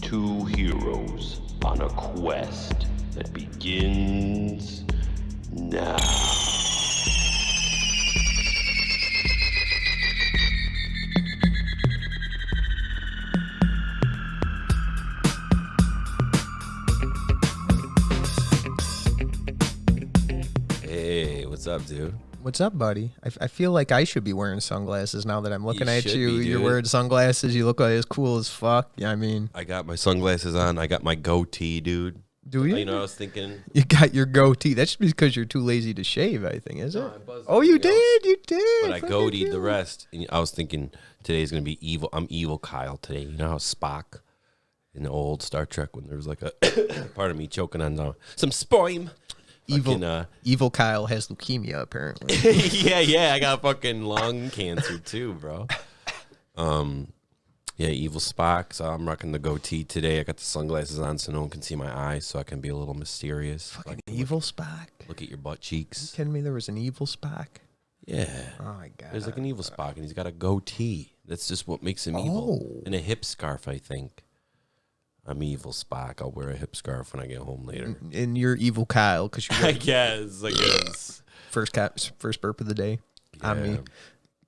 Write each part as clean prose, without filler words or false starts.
Two heroes on a quest that begins now. Hey, what's up, dude? What's up, buddy? I feel like I should be wearing sunglasses now that I'm looking at should you. be, You're dude. wearing sunglasses. You look like as cool as fuck. Yeah, I mean, I got my sunglasses on. I got my goatee, dude. do you? You know, I was thinking. You got your goatee. That's because you're too lazy to shave, I think, is it? No, I buzzed Oh, you everything else. did. You did. But I Fuck goateed you. the rest. And I was thinking today's going to be evil. I'm evil Kyle today. You know how Spock in the old Star Trek when there was like a part of me choking on some sperm. Evil Kyle has leukemia, apparently. yeah. I got fucking lung cancer too, bro. Yeah, evil Spock. So I'm rocking the goatee today. I got the sunglasses on so no one can see my eyes, so I can be a little mysterious. Fucking evil Spock. Look at your butt cheeks. You kidding me? There was an evil Spock. Yeah. Oh my god. There's like an evil Spock, and he's got a goatee. That's just what makes him evil. And a hip scarf, I think. I'm evil Spock. I'll wear a hip scarf when I get home later. And you're evil Kyle because you I got guess. first burp of the day on me. Yeah.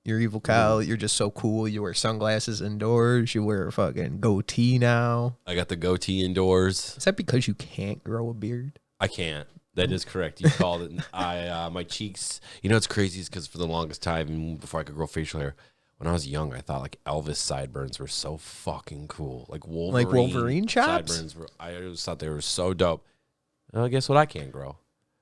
You're evil Kyle. You're just so cool. You wear sunglasses indoors. You wear a fucking goatee now. I got the goatee indoors. Is that because you can't grow a beard? I can't. That is correct. You called it. My cheeks. You know what's crazy is because for the longest time, before I could grow facial hair, when I was young, I thought like Elvis sideburns were so fucking cool. Like Wolverine chops? Sideburns were. I always thought they were so dope. Well, guess what? I can't grow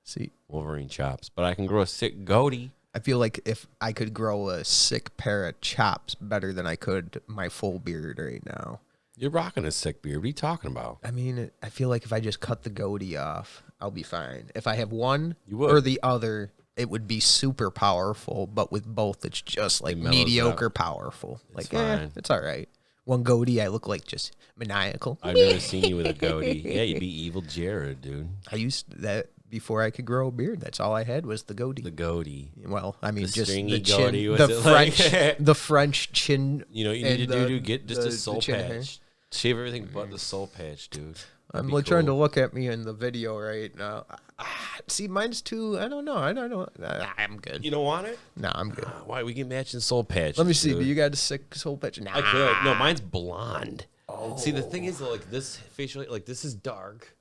See, Wolverine chops, but I can grow a sick goatee. I feel like if I could grow a sick pair of chops better than I could my full beard right now. You're rocking a sick beard. What are you talking about? I mean, I feel like if I just cut the goatee off, I'll be fine. If I have one You would. or the other, it would be super powerful, but with both, it's just like mellows mediocre powerful. It's Like, fine. it's all right. One goatee, I look like just maniacal. I've never seen you with a goatee. Yeah, you'd be evil Jared, dude. I used that before I could grow a beard. That's all I had was the goatee. The goatee. Well, I mean, The just stringy the chin, goatee, was the it French, like- the French chin. You know what you and need to do? Get just the a soul chin hair. patch. Shave everything but the soul patch, dude. I'm like trying to look at me in the video right now. See, mine's too. I don't know. I'm good. You don't want it? No, I'm good. Why we get matching soul patches? Let me see. dude. Do you got a sick soul patch? Nah. I could. No, mine's blonde. See, the thing is, like this facial, like this is dark,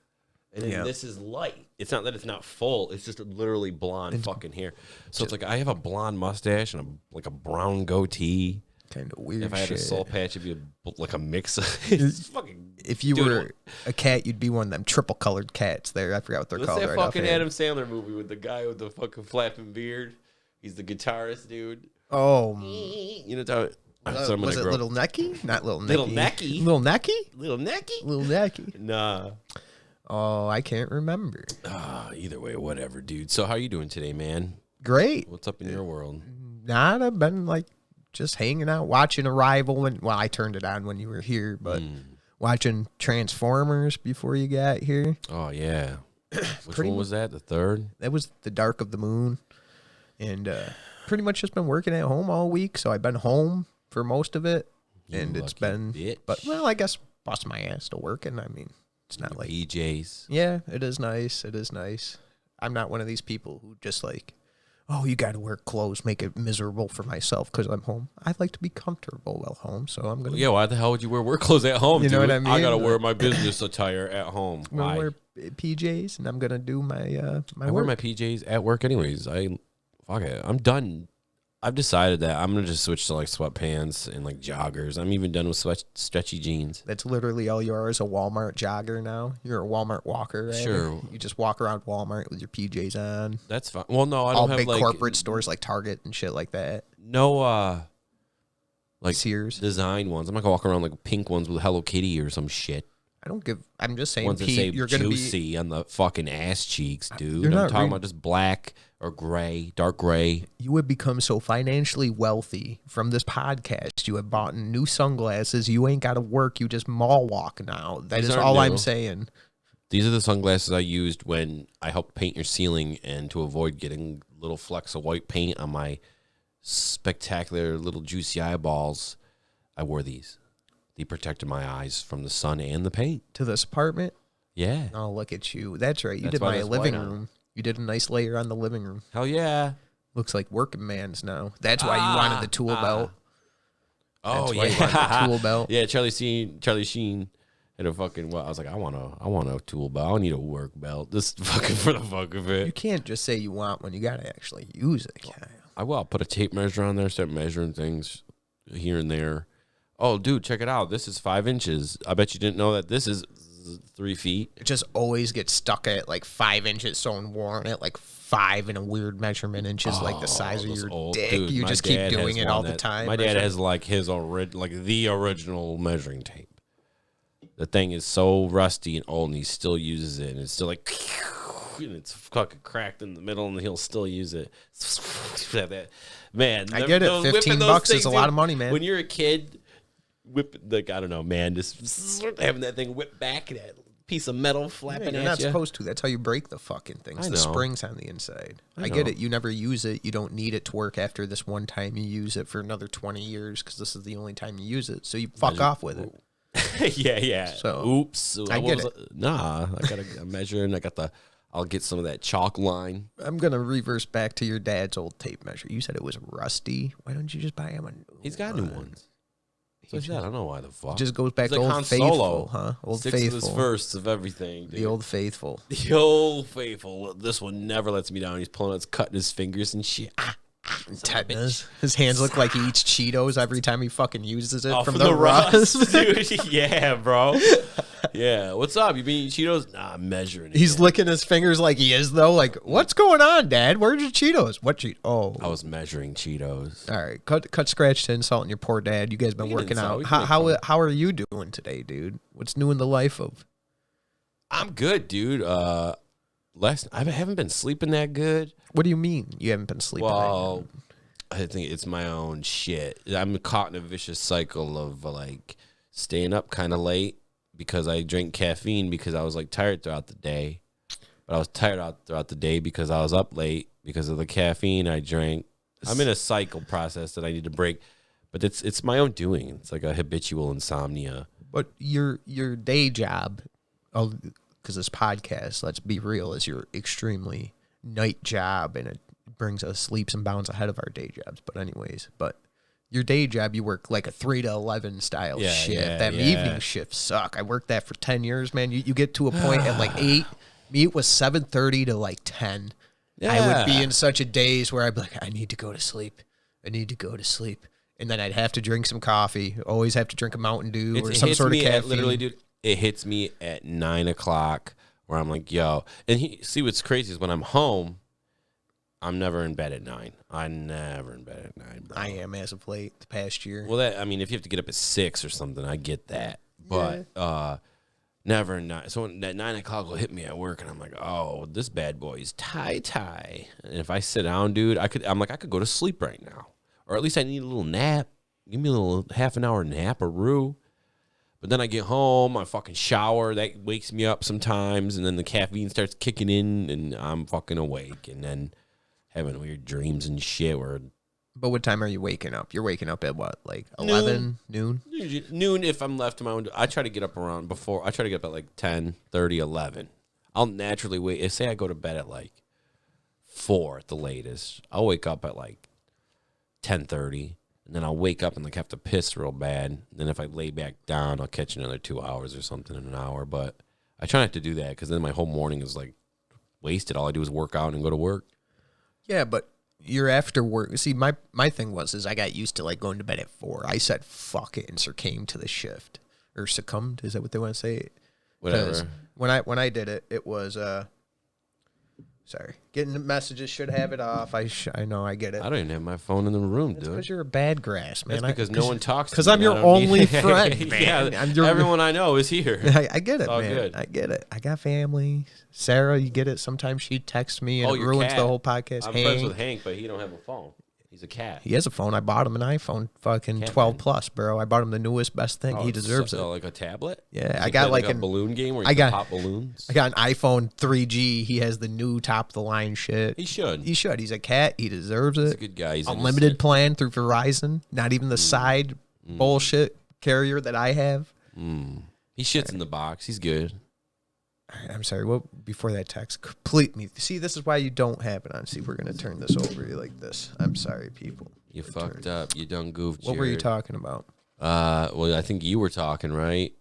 and then Yeah. this is light. It's not that it's not full. It's just literally blonde fucking hair. So it's like I have a blonde mustache and like a brown goatee. Kind of weird. If I had shit. a soul patch, it'd be like a mix. It's fucking. If you Dude, were a cat, you'd be one of them triple colored cats. There, I forgot what they're What's called. that Right fucking offhand. Adam Sandler movie with the guy with the fucking flapping beard? He's the guitarist, dude. Oh, You know, so I'm gonna was it grow- Little Necky? Not Little Necky. Little Necky? Little Necky. Little necky? Little Necky. Nah. Oh, I can't remember. Either way, whatever, dude. So how you doing today, man? Great. What's up in your world? Not. I've been like just hanging out, watching Arrival. Well, I turned it on when you were here, but watching Transformers before you got here. Oh yeah. Which Pretty one was that? The third? That was The Dark of the Moon, and pretty much just been working at home all week. So I've been home for most of it, You and it's lucky been. bitch. But well, I guess busting my ass still working. I mean, it's not like PJs. yeah, it is nice. It is nice. I'm not one of these people who just like, oh, you got to wear clothes, make it miserable for myself because I'm home. I like to be comfortable while home, so I'm gonna. Yeah, why the hell would you wear work clothes at home? You know dude? what I mean? I gotta wear my business attire at home. I'm gonna Why? wear PJs and I'm gonna do my my I wear work. my PJs at work anyways. Fuck it. I'm done. I've decided that I'm gonna just switch to like sweatpants and like joggers. I'm even done with stretchy jeans. That's literally all you are is a Walmart jogger now. You're a Walmart walker, right? Sure. You just walk around Walmart with your PJs on. That's fine. Well, no, I All don't have big like corporate stores like Target and shit like that. no like Sears. design ones. I'm not gonna walk around like pink ones with Hello Kitty or some shit. I don't give. I'm just saying, Ones that Pete, say you're gonna be. juicy on the fucking ass cheeks, dude. You're I'm not talking re- about just black or gray, dark gray. You would become so financially wealthy from this podcast. You have bought new sunglasses. You ain't got to work. You just mall walk now. That These is aren't all new. I'm saying. These are the sunglasses I used when I helped paint your ceiling, and to avoid getting little flecks of white paint on my spectacular little juicy eyeballs, I wore these. They protected my eyes from the sun and the paint. To this apartment? Yeah. Oh, look at you. That's right. You That's did why my that's living white on. room. You did a nice layer on the living room. Hell yeah. Looks like working man's now. That's why you wanted the tool belt. Oh, That's why yeah. you wanted the tool belt. Yeah, Charlie Sheen had a fucking, I was like, I want a tool belt. I don't need a work belt. Just fucking for the fuck of You it. can't just say you want one. You got to actually use it. Kyle. I will. I'll put a tape measure on there, start measuring things here and there. Oh, dude, check it out. This is 5 inches. I bet you didn't know that this is 3 feet. It just always gets stuck at like 5 inches. Someone worn it like 5 in a weird measurement inches, like the size of Those your old- dick. dude, You my just keep dad doing has it one all the that- time. My dad has like the original measuring tape. The thing is so rusty and old, and he still uses it, and it's still like, and it's fucking cracked in the middle, and he'll still use it. Man, I get it. whipping those $15 is things, a lot dude. of money, man. When you're a kid, like I don't know, man, just having that thing whip back, that piece of metal flapping You're at not you. supposed to. That's how you break the fucking things. I The know. springs on the inside. I get it. You never use it. You don't need it to work after this one time. You use it for another 20 years because this is the only time you use it. So you fuck off with it. yeah. So, oops. I get it. Nah, I got a measure, and I'll get some of that chalk line. I'm going to reverse back to your dad's old tape measure. You said it was rusty. Why don't you just buy him a new He's got new ones. So I don't know why the fuck. Just goes back He's to like Old Han Faithful, Solo. huh? Old Sticks with his Faithful. firsts of everything, dude. The Old Faithful. The old faithful. This one never lets me down. He's pulling out, cutting his fingers and shit. Tetanus. His hands look like he eats Cheetos every time he fucking uses it Oh, from the rust. dude. Yeah, bro. Yeah. What's up? You been eating Cheetos? Nah, I'm measuring it. He's licking his fingers like he is, though. Like, what's going on, Dad? Where's your Cheetos? What Cheetos? Oh. I was measuring Cheetos. All right. Cut scratch to insulting your poor dad. You guys been We can working insult, out. we can How, make how are you doing today, dude? What's new in the life of? I'm good, dude. I haven't been sleeping that good. What do you mean you haven't been sleeping? Well, I think it's my own shit. I'm caught in a vicious cycle of like staying up kind of late because I drink caffeine because I was like tired throughout the day. But I was tired out throughout the day because I was up late because of the caffeine I drank. I'm in a cycle process that I need to break, but it's my own doing. It's like a habitual insomnia. But your day job, because this podcast, let's be real, is your extremely night job, and it brings us leaps and bounds ahead of our day jobs. But anyways, your day job, you work like a 3 to 11 style shift. That evening shifts suck. I worked that for 10 years, man. You get to a point at like 8. Me, it was 7:30 to like 10. Yeah. I would be in such a daze where I'd be like, I need to go to sleep. I need to go to sleep. And then I'd have to drink some coffee. Always have to drink a Mountain Dew or some sort of caffeine. Literally, dude, it hits me at 9 o'clock where I'm like, yo. And see, what's crazy is when I'm home, I'm never in bed at 9. I'm never in bed at 9, bro. I am as of late, the past year. Well, if you have to get up at 6 or something, I get that. But never 9. So when that 9 o'clock will hit me at work, and I'm like, oh, this bad boy's tie. And if I sit down, dude, I could go to sleep right now. Or at least I need a little nap. Give me a little half an hour nap or roo. But then I get home, I fucking shower. That wakes me up sometimes. And then the caffeine starts kicking in, and I'm fucking awake. And then having weird dreams and shit. But what time are you waking up? You're waking up at what, like 11, noon? Noon if I'm left to my own. I try to get up around before. I try to get up at like 10:30, 11. I'll naturally wait. Say I go to bed at like 4 at the latest. I'll wake up at like 10:30, and then I'll wake up and like have to piss real bad. And then if I lay back down, I'll catch another 2 hours or something in an hour. But I try not to do that because then my whole morning is like wasted. All I do is work out and go to work. Yeah, but you're after work. See, my thing is I got used to like going to bed at 4. I said fuck it and succumbed to the shift. Or succumbed, is that what they want to say? Whatever. When I did it, it was sorry. Getting the messages, should have it off. I know, I get it. I don't even have my phone in the room, That's dude. because you're a bad grass, man. That's because no one talks to me. Because I'm your and I don't only need- friend, man. Yeah, everyone I know is here. I get it, all man. good. I get it. I got family. Sarah, you get it. Sometimes she texts me and it your ruins cat. the whole podcast. I'm Hank, friends with Hank, but he don't have a phone. He's a cat. he has a phone. I bought him an iPhone, fucking Cat 12 man. plus, bro. I bought him the newest, best thing. He deserves it. Like a tablet? Yeah, Does I he got play like a balloon game where you I can got- pop balloons. I got an iPhone 3G. He has the new top of the line shit. He should. He should. He's a cat. He deserves He's it. a good guy. He's Unlimited plan through Verizon. Not even the side bullshit carrier that I have. He shits in the box. He's good. All right, I'm sorry. What before that text? Complete me. See, this is why you don't have it on. See, we're gonna turn this over like this. I'm sorry, people. You fucked up. You done goofed. What were you talking about? Well, I think you were talking, right?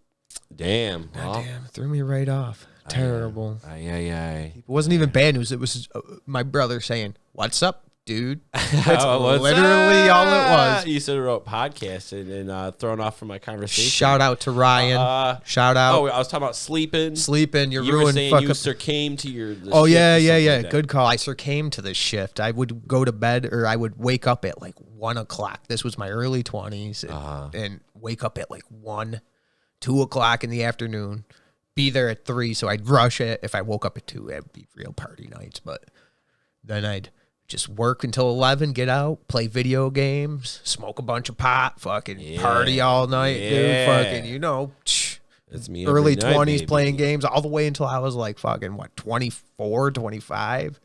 Damn. God damn, threw me right off. Terrible. Aye. It wasn't even bad news. It was my brother saying, "What's up, dude?" That's literally all it was. You sort of wrote podcast and thrown off from my conversation. Shout out to Ryan. Shout out. Oh, I was talking about sleeping. You're you ruined. Were saying you succumbed to your. Oh yeah. Like good call. I succumbed to the shift. I would go to bed, or I would wake up at like 1 o'clock. This was my early 20s, and wake up at like 1, 2 o'clock in the afternoon. Be there at 3, so I'd rush it. If I woke up at 2, it'd be real party nights. But then I'd just work until 11, get out, play video games, smoke a bunch of pot, fucking party all night, dude. Fucking, It's me early every night, 20s baby. playing games all the way until I was like fucking, 24, 25.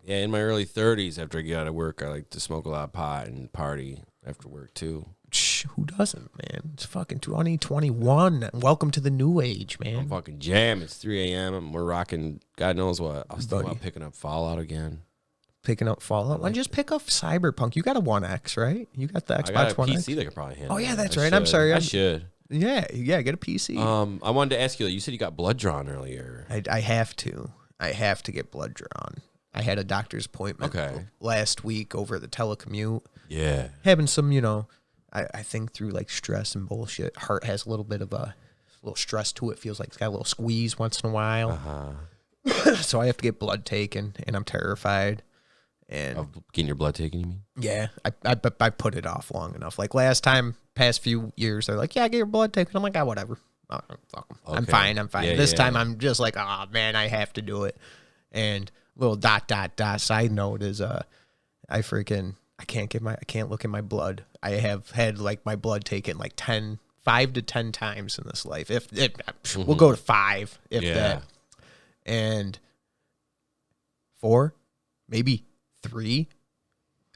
Yeah, in my early 30s, after I get out of work, I like to smoke a lot of pot and party after work, too. Who doesn't, man? It's fucking 2021. Welcome to the new age, man. I'm fucking jam. It's 3 a.m. and we're rocking God knows what. I was thinking about picking up Fallout again. Picking up Fallout? Why don't you just pick up Cyberpunk? You got a One X, right? You got the Xbox I got a One PC X? that could probably handle Oh, yeah, it. that's I right. should. I'm sorry. I should. Yeah, get a PC. I wanted to ask you, you said you got blood drawn earlier. I have to. I have to get blood drawn. I had a doctor's appointment last week over the telecommute. Yeah. Having some, I think through like stress and bullshit. Heart has a little bit of a little stress to it. Feels like it's got a little squeeze once in a while. So I have to get blood taken, and I'm terrified. And Of getting your blood taken, you mean? yeah, I put it off long enough. Like last time, past few years, they're like, "Yeah, get your blood taken." I'm like, "Ah, whatever. Oh, fuck 'em. I'm fine. Yeah, this time, I'm just like, oh man, I have to do it." And little ... side note is, I can't look at my blood. I have had like my blood taken like 5 to 10 times in this life. We'll go to 5, if that. And 4, maybe 3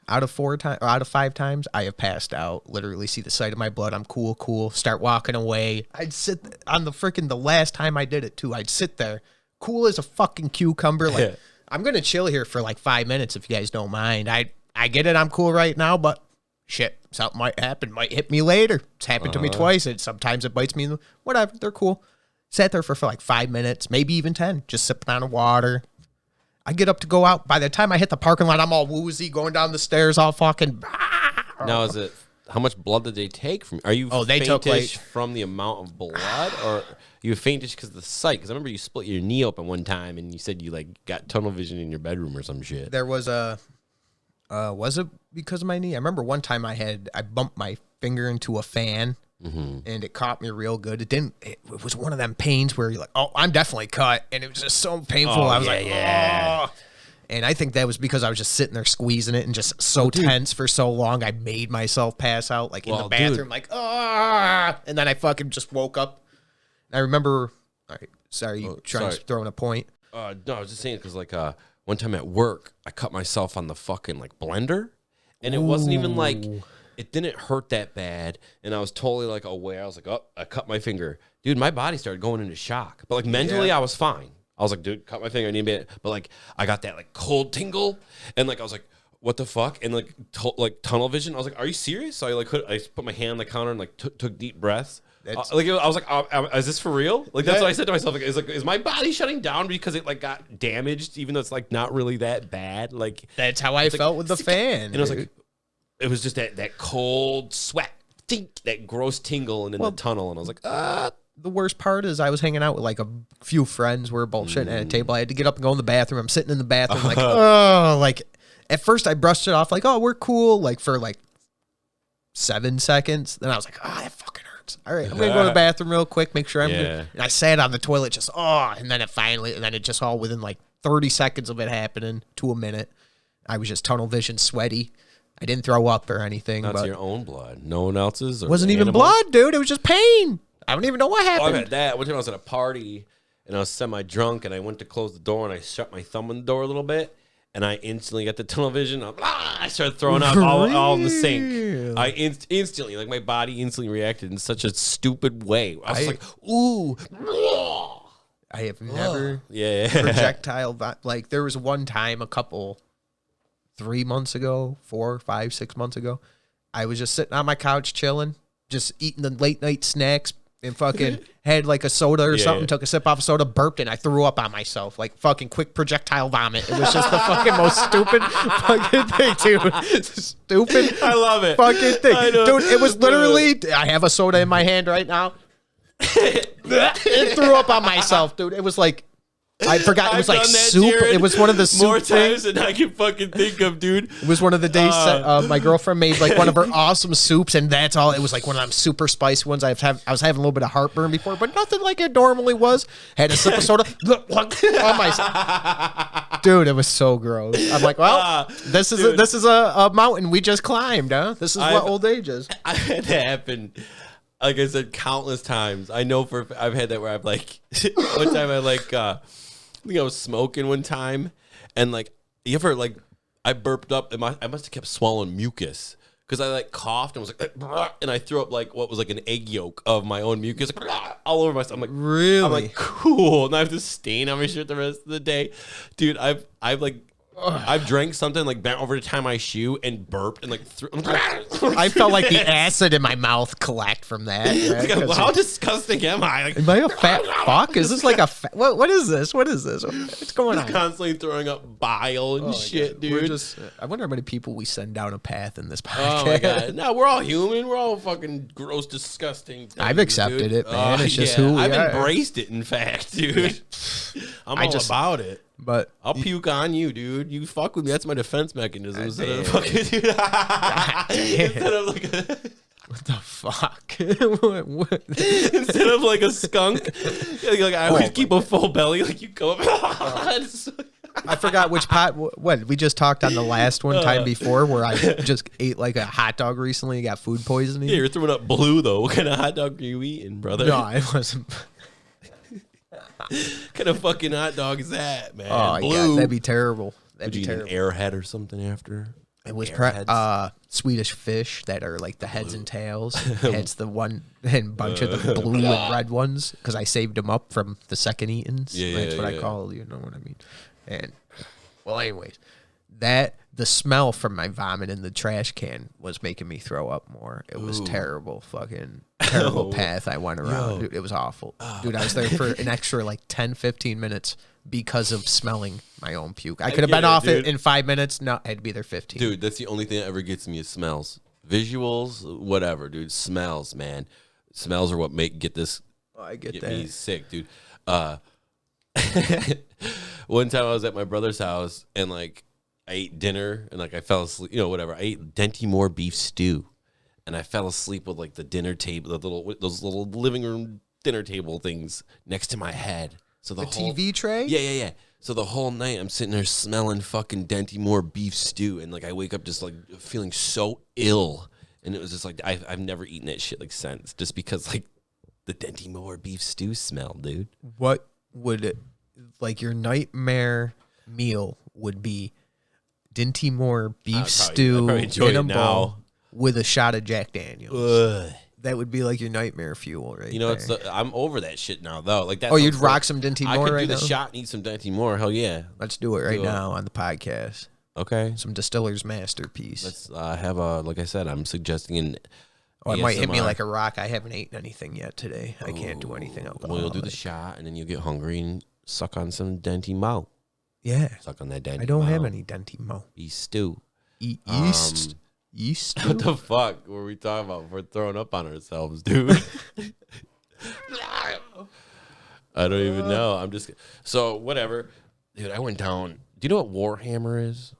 out of 5 times, I have passed out. Literally see the sight of my blood. I'm cool. Start walking away. I'd sit on the last time I did it too. I'd sit there, cool as a fucking cucumber. Like I'm gonna chill here for like 5 minutes if you guys don't mind. I get it. I'm cool right now, but shit, something might happen. Might hit me later. It's happened to me twice. And sometimes it bites me. Whatever. They're cool. Sat there for like 5 minutes, maybe even 10, just sipping on water. I get up to go out. By the time I hit the parking lot, I'm all woozy, going down the stairs, all fucking. Now, is it how much blood did they take from you? Are you they took faintish from the amount of blood, or you faintish because of the sight? Because I remember you split your knee open one time, and you said you like got tunnel vision in your bedroom or some shit. There was was it because of my knee? I remember one time I bumped my finger into a fan. And it caught me real good. It was one of them pains where you're like, oh, I'm definitely cut. And it was just so painful. I was oh. And I think that was because I was just sitting there squeezing it and just so tense for so long. I made myself pass out like in the bathroom, like, and then I fucking just woke up. And I remember, all right, sorry, throwing a point. No, I was just saying because like one time at work, I cut myself on the fucking like blender. And it wasn't even like... It didn't hurt that bad, and I was totally like aware. I was like, oh, I cut my finger. Dude, my body started going into shock. But like mentally, I was fine. I was like, dude, cut my finger. I need a bit. But like, I got that like cold tingle, and like I was like, what the fuck? And like, tunnel vision. I was like, are you serious? So I put my hand on the counter and like took deep breaths. I was like, is this for real? Like that's what I said to myself. Like, is my body shutting down because it like got damaged, even though it's like not really that bad? Like that's how I felt with the fan. And I was like. It was just that cold sweat, that gross tingle, and in the tunnel, and I was like, The worst part is I was hanging out with like a few friends. We were bullshitting at a table. I had to get up and go in the bathroom. I'm sitting in the bathroom like, like at first I brushed it off like, oh, we're cool, like for like 7 seconds. Then I was like, that fucking hurts. All right, I'm gonna go to the bathroom real quick, make sure I'm good. And I sat on the toilet just and then it just all within like 30 seconds of it happening to a minute, I was just tunnel vision, sweaty. I didn't throw up or anything. That's your own blood. No one else's? Or wasn't even blood, dude. It was just pain. I don't even know what happened. I got that. One time I was at a party, and I was semi-drunk, and I went to close the door, and I shut my thumb in the door a little bit, and I instantly got the tunnel vision. I started throwing up all in the sink. I instantly, like my body instantly reacted in such a stupid way. I was like, ooh. I have never Yeah. projectile like there was one time 3 months ago, 4, 5, 6 months ago, I was just sitting on my couch chilling, just eating the late night snacks and fucking had like a soda or something, took a sip off a soda, burped, and I threw up on myself. Like fucking quick projectile vomit. It was just the fucking most stupid fucking thing, dude. Stupid. I love it. Fucking thing. Dude, it was literally, I have a soda in my hand right now. It threw up on myself, dude. It was like, I forgot it was like soup. Jared, it was one of the soup more times things. than I can fucking think of, dude. It was one of the days my girlfriend made like one of her awesome soups, and that's all. It was like one of them super spicy ones. I was having a little bit of heartburn before, but nothing like it normally was. Had a sip of soda on myself. Dude, it was so gross. I'm like, well, this is a mountain we just climbed, huh? This is what old age is. I had that happen. Like I said, countless times. I know I've had that where I've like, one time I like, I think I was smoking one time, and like, you ever like, I burped up, and I must have kept swallowing mucus, because I like coughed and was like, and I threw up like what was like an egg yolk of my own mucus, like, all over myself. I'm like, really? I'm like, cool. And I have this stain on my shirt the rest of the day. Dude, I've like, I've drank something, like bent over to tie my shoe and burped and like I felt like the acid in my mouth collect from that. Right? Like, how disgusting am I? Like, am I a fat fuck? Is this like a what is this? What is this? What's going on? Constantly throwing up bile and shit, dude. I wonder how many people we send down a path in this podcast. Oh my god! No, we're all human. We're all fucking gross, disgusting things, I've accepted it, man. It's just who we I've are. embraced it, in fact, dude. I'm all about it. But I'll puke on you, dude. You fuck with me. That's my defense mechanism. Instead of fucking, instead of like a, what the fuck? what? Instead of like a skunk, like I always keep a full belly. Like you go up. I forgot which pot. What we just talked on the last one time before, where I just ate like a hot dog recently. Got food poisoning. Yeah, you're throwing up blue though. What kind of hot dog are you eating, brother? No, I wasn't. What kind of fucking hot dog is that, man? Oh, blue. God, that'd be terrible. That'd Did be you terrible. eat an airhead or something after? It was Swedish fish that are like the heads and tails. It's the one and bunch of the blue and red ones because I saved them up from the second eatings. Yeah, that's what I call. You know what I mean? And well, anyways, the smell from my vomit in the trash can was making me throw up more. It was terrible, fucking terrible path I went around. Dude, it was awful. Dude, I was there for an extra like 10, 15 minutes because of smelling my own puke. I could have been off it in 5 minutes. No, I had to be there 15. Dude, that's the only thing that ever gets me is smells. Visuals, whatever, dude. Smells, man. Smells are what get this. Oh, I get me sick, dude. One time I was at my brother's house and like I ate dinner and like I fell asleep, whatever. I ate Denty Moore beef stew and I fell asleep with like the dinner table, those little living room dinner table things next to my head. So the whole TV tray? Yeah. So the whole night I'm sitting there smelling fucking Denty Moore beef stew and like I wake up just like feeling so ill. And it was just like I've never eaten that shit like since just because like the Denty Moore beef stew smell, dude. What would it, like your nightmare meal would be Dinty Moore beef stew in a bowl with a shot of Jack Daniels. Ugh. That would be like your nightmare fuel, right? I'm over that shit now though. Like that. Oh, you'd rock some Dinty Moore I could right do the now? shot and eat some Denty Moore. Hell yeah. Let's do it right now on the podcast. Okay. Some distiller's masterpiece. Let's have like I said, I'm suggesting an. Oh, it might hit me like a rock. I haven't eaten anything yet today. I can't do anything else. Well, you'll do the shot and then you'll get hungry and suck on some Denty Mo. Yeah. Suck on that Denty Mo. I don't have any Denty Mo. Beef stew. Yeast. What the fuck were we talking about? We're throwing up on ourselves, dude. I don't even know. I'm just so whatever, dude. I went down. Do you know what Warhammer is?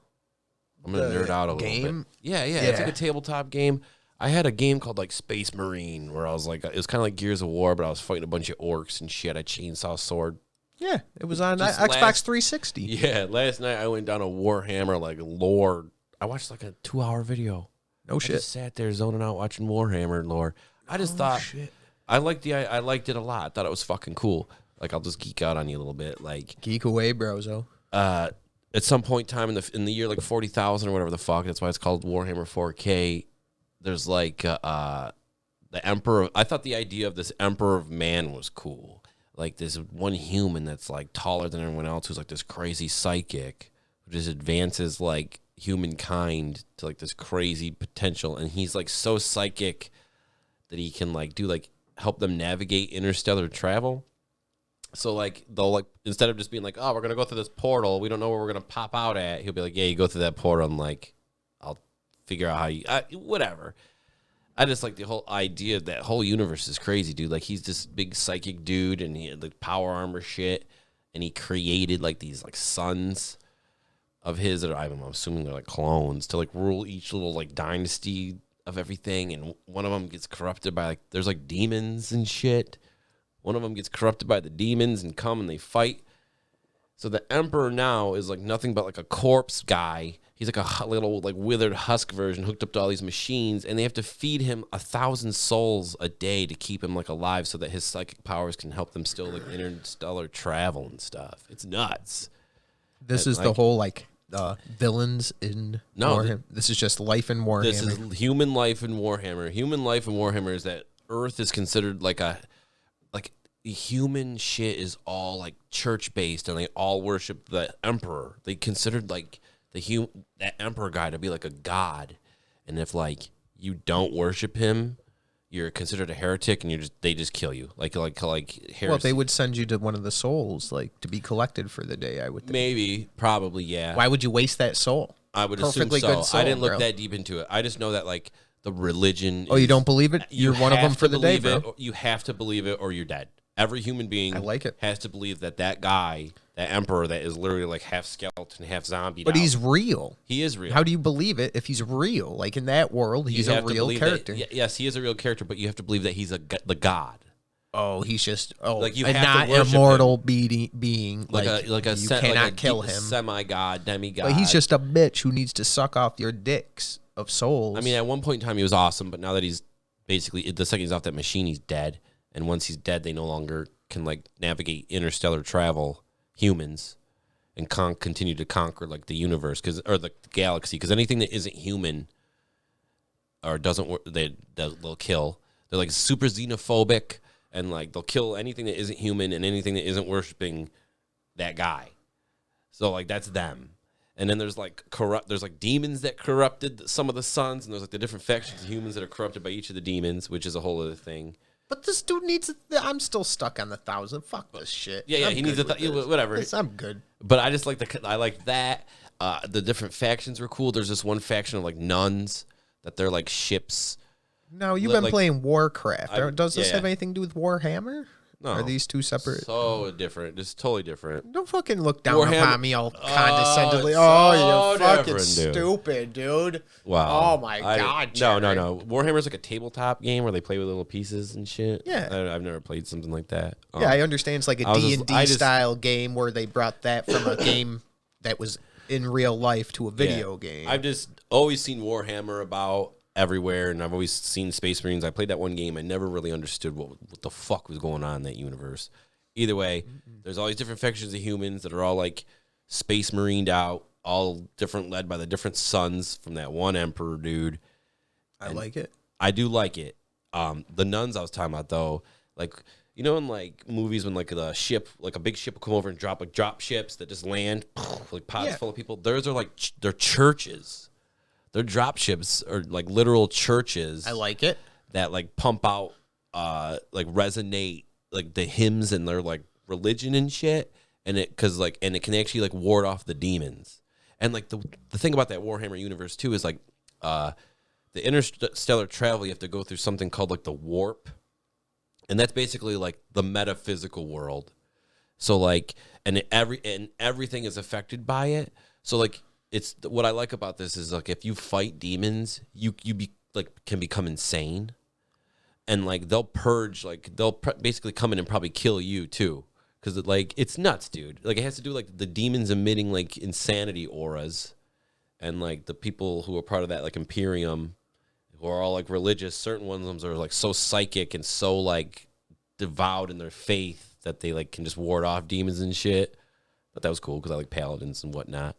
I'm gonna nerd out a little bit. Yeah. It's like a tabletop game. I had a game called like Space Marine where I was like, it was kind of like Gears of War, but I was fighting a bunch of orcs and shit. I had a chainsaw sword. Yeah, it was on Xbox 360. Yeah, last night I went down a Warhammer like lore. I watched like a 2-hour video. No shit. I just sat there zoning out watching Warhammer lore. I just thought I liked it a lot. I thought it was fucking cool. Like I'll just geek out on you a little bit. Like geek away, brozo. at some point in time in the year like 40,000 or whatever the fuck, that's why it's called Warhammer 4K. There's like the Emperor. I thought the idea of this Emperor of Man was cool. Like this one human that's like taller than everyone else, who's like this crazy psychic, who just advances like humankind to like this crazy potential, and he's like so psychic that he can like do like help them navigate interstellar travel. So like they'll like, instead of just being like, oh, we're gonna go through this portal, we don't know where we're gonna pop out at, he'll be like, yeah, you go through that portal and like I'll figure out how you whatever. I just like the whole idea. That whole universe is crazy, dude. Like he's this big psychic dude, and he had like power armor shit, and he created like these like sons of his that I'm assuming they're like clones to like rule each little like dynasty of everything. And one of them gets corrupted by like, there's like demons and shit. One of them gets corrupted by the demons and come and they fight. So the Emperor now is like nothing but like a corpse guy. He's like a little like withered husk version hooked up to all these machines, and they have to feed him 1,000 souls a day to keep him like alive so that his psychic powers can help them still like interstellar travel and stuff. It's nuts. This is the whole like villains in Warhammer. This is just life in Warhammer. This is human life in Warhammer. Human life in Warhammer is that Earth is considered like human shit is all like church based, and they all worship the Emperor. They considered like that Emperor guy to be like a god, and if like you don't worship him, you're considered a heretic, and they just kill you like heresy. Well, they would send you to one of the souls like to be collected for the day. I would think. Maybe, probably, yeah. Why would you waste that soul? I would Perfectly assume so. good soul, I didn't look bro. that deep into it. I just know that like the religion. Oh, you don't believe it? You're one of them for the day, bro. You have to believe it, or you're dead. Every human being, I like it, has to believe that guy, that Emperor, that is literally like half skeleton, half zombie. But he's real. He is real. How do you believe it if he's real? Like in that world, he's a real character. Yes, he is a real character, but you have to believe that he's the god. Oh, he's just like you a have not to worship immortal him. being. You cannot kill him. Semi-god, demigod. But he's just a bitch who needs to suck off your dicks of souls. I mean, at one point in time, he was awesome, but now that he's basically, the second he's off that machine, he's dead. And once he's dead, they no longer can like navigate interstellar travel, humans, and continue to conquer like the universe or the galaxy. Because anything that isn't human or doesn't work, they'll kill. They're like super xenophobic, and like they'll kill anything that isn't human and anything that isn't worshiping that guy. So like that's them. And then there's like there's like demons that corrupted some of the sons, and there's like the different factions of humans that are corrupted by each of the demons, which is a whole other thing. But this dude needs. I'm still stuck on the 1,000. Fuck this shit. Yeah, he needs whatever. I'm good. But I just like I like that. The different factions were cool. There's this one faction of like nuns that they're like ships. No, you've been like, playing Warcraft. Does this have yeah. anything to do with Warhammer? No. Are these two separate? So different. Just totally different. Don't fucking look down Warhammer- upon me all condescendingly. it's Oh, you're so fucking different, dude. stupid, dude. Wow. Oh, my God, No. Jerry. Warhammer's like a tabletop game where they play with little pieces and shit. Yeah. I've never played something like that. Yeah, I understand. It's like a I was just- D&D style game where they brought that from a game that was in real life to a video game. I've just always seen Warhammer about everywhere, and I've always seen Space Marines. I played that one game. I never really understood what the fuck was going on in that universe. Either way, there's all these different factions of humans that are all like Space Marined out, all different, led by the different sons from that one Emperor dude. I like it. I do like it. The nuns I was talking about though, like you know in like movies when like a ship, like a big ship will come over and drop ships that just land like pods full of people. Theirs are like they're churches. Their drop ships are like literal churches. I like it. That like pump out like resonate like the hymns and their like religion and shit, and it can actually like ward off the demons. And like the thing about that Warhammer universe too is like the interstellar travel, you have to go through something called like the warp, and that's basically like the metaphysical world. So like and everything is affected by it. So like it's what I like about this is like if you fight demons, you can become insane. And like they'll purge, like they'll basically come in and probably kill you too, because like it's nuts, dude. Like it has to do like the demons emitting like insanity auras, and like the people who are part of that like Imperium, who are all like religious. Certain ones of them are like so psychic and so like devout in their faith that they like can just ward off demons and shit. But that was cool because I like paladins and whatnot.